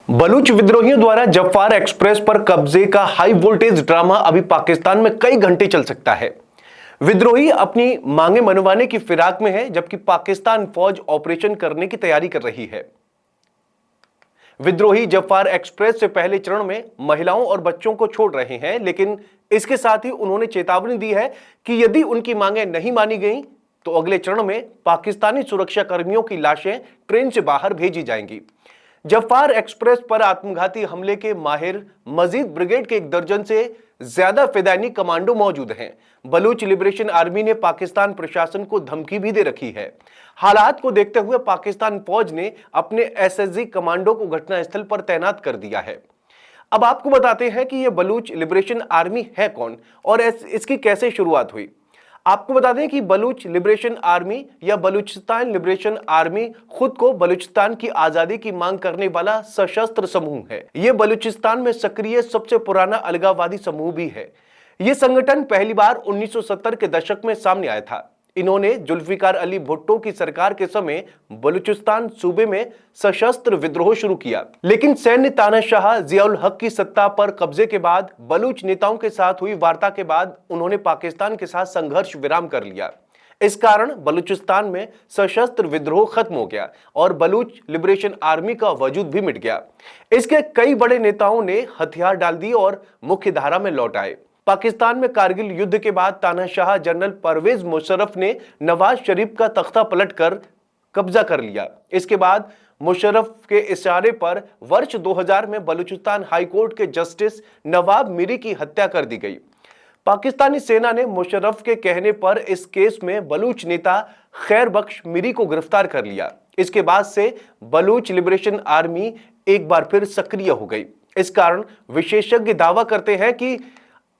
बलूच विद्रोहियों द्वारा जफ़ार एक्सप्रेस पर कब्जे का हाई वोल्टेज ड्रामा अभी पाकिस्तान में कई घंटे चल सकता है। विद्रोही अपनी मांगे मनवाने की फिराक में है, जबकि पाकिस्तान फौज ऑपरेशन करने की तैयारी कर रही है। विद्रोही जफ़ार एक्सप्रेस से पहले चरण में महिलाओं और बच्चों को छोड़ रहे हैं, लेकिन इसके साथ ही उन्होंने चेतावनी दी है कि यदि उनकी मांगे नहीं मानी गई तो अगले चरण में पाकिस्तानी सुरक्षा कर्मियों की लाशें ट्रेन से बाहर भेजी जाएंगी। जफ़ार एक्सप्रेस पर आत्मघाती हमले के माहिर मजीद ब्रिगेड के 1 दर्जन से ज्यादा फिदायनी कमांडो मौजूद हैं। बलूच लिबरेशन आर्मी ने पाकिस्तान प्रशासन को धमकी भी दे रखी है। हालात को देखते हुए पाकिस्तान फौज ने अपने एसएसजी कमांडो को घटनास्थल पर तैनात कर दिया है। अब आपको बताते हैं कि यह बलूच लिबरेशन आर्मी है कौन और इसकी कैसे शुरुआत हुई। आपको बता दें कि बलूच लिबरेशन आर्मी या बलूचिस्तान लिबरेशन आर्मी खुद को बलूचिस्तान की आजादी की मांग करने वाला सशस्त्र समूह है। यह बलूचिस्तान में सक्रिय सबसे पुराना अलगाववादी समूह भी है। यह संगठन पहली बार 1970 के दशक में सामने आया था। इन्होंने जुल्फिकार अली भुट्टो की सरकार के समय बलूचिस्तान सूबे में सशस्त्र विद्रोह शुरू किया, लेकिन सैन्य तानाशाह जियाउल हक की सत्ता पर कब्जे के बाद बलूच नेताओं के साथ हुई वार्ता के बाद उन्होंने पाकिस्तान के साथ संघर्ष विराम कर लिया। इस कारण बलूचिस्तान में सशस्त्र विद्रोह खत्म हो गया और बलूच लिबरेशन आर्मी का वजूद भी मिट गया। इसके कई बड़े नेताओं ने हथियार डाल दिए और मुख्य धारा में लौट आए। पाकिस्तान में कारगिल युद्ध के बाद तानाशाह जनरल परवेज मुशर्रफ ने नवाज शरीफ का तख्ता पलटकर कब्जा कर लिया। इसके बाद मुशर्रफ के इशारे पर वर्ष 2000 में बलूचिस्तान हाई कोर्ट के जस्टिस नवाब मीरी की हत्या कर दी गई। पाकिस्तानी सेना ने मुशर्रफ के कहने पर इस केस में बलूच नेता खैर बख्श मीरी को गिरफ्तार कर लिया। इसके बाद से बलूच लिबरेशन आर्मी एक बार फिर सक्रिय हो गई। इस कारण विशेषज्ञ दावा करते हैं कि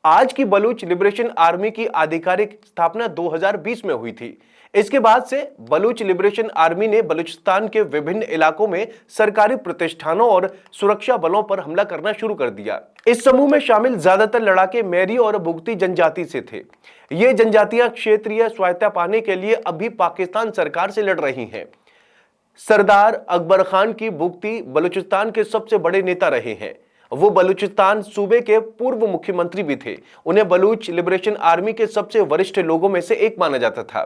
आज की बलूच लिबरेशन आर्मी की आधिकारिक स्थापना 2020 में हुई थी। इसके बाद से बलूच लिबरेशन आर्मी ने बलूचिस्तान के विभिन्न इलाकों में सरकारी प्रतिष्ठानों और सुरक्षा बलों पर हमला करना शुरू कर दिया। इस समूह में शामिल ज्यादातर लड़ाके मेरी और बुगती जनजाति से थे। ये जनजातियां क्षेत्रीय स्वायत्तता पाने के लिए अभी पाकिस्तान सरकार से लड़ रही हैं। सरदार अकबर खान की बुगती बलूचिस्तान के सबसे बड़े नेता रहे हैं। वो बलूचिस्तान सूबे के पूर्व मुख्यमंत्री भी थे। उन्हें बलूच लिबरेशन आर्मी के सबसे वरिष्ठ लोगों में से एक माना जाता था।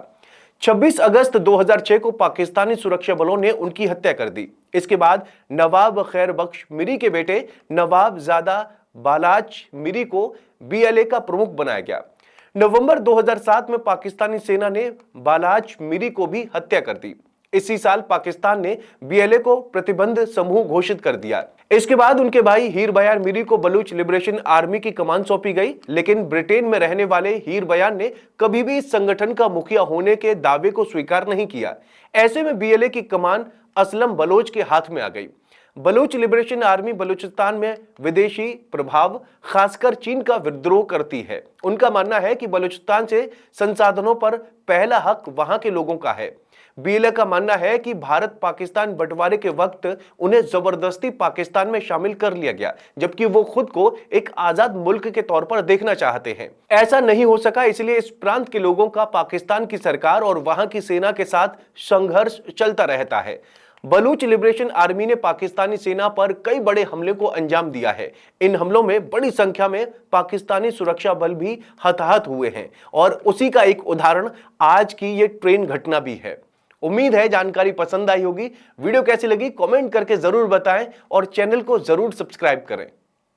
26 अगस्त 2006 को पाकिस्तानी सुरक्षा बलों ने उनकी हत्या कर दी। इसके बाद नवाब खैर बख्श मीरी के बेटे नवाब ज़ादा बालाच मीरी को बीएलए का प्रमुख बनाया गया। नवंबर 2007 में पाकिस्तानी सेना ने बालाच मीरी को भी हत्या कर दी। इसी साल पाकिस्तान ने बीएलए को प्रतिबंध समूह घोषित कर दिया। इसके बाद उनके भाई हीर बयान मीरी को बलूच लिबरेशन आर्मी की कमान सौंपी गई, लेकिन ब्रिटेन में रहने वाले हीर बयान ने कभी भी इस संगठन का मुखिया होने के दावे को स्वीकार नहीं किया। ऐसे में बीएलए की कमान असलम बलोच के हाथ में आ गई। बलूच लिबरेशन आर्मी बलूचिस्तान में विदेशी प्रभाव खासकर चीन का विद्रोह करती है। उनका मानना है कि बलूचिस्तान से संसाधनों पर पहला हक वहां के लोगों का है। बीएलए का मानना है कि भारत पाकिस्तान बंटवारे के वक्त उन्हें जबरदस्ती पाकिस्तान में शामिल कर लिया गया, जबकि वो खुद को एक आजाद मुल्क के तौर पर देखना चाहते हैं। ऐसा नहीं हो सका, इसलिए इस प्रांत के लोगों का पाकिस्तान की सरकार और वहां की सेना के साथ संघर्ष चलता रहता है। बलूच लिबरेशन आर्मी ने पाकिस्तानी सेना पर कई बड़े हमले को अंजाम दिया है। इन हमलों में बड़ी संख्या में पाकिस्तानी सुरक्षा बल भी हताहत हुए हैं और उसी का एक उदाहरण आज की ये ट्रेन घटना भी है। उम्मीद है जानकारी पसंद आई होगी। वीडियो कैसी लगी कमेंट करके जरूर बताएं और चैनल को जरूर सब्सक्राइब करें।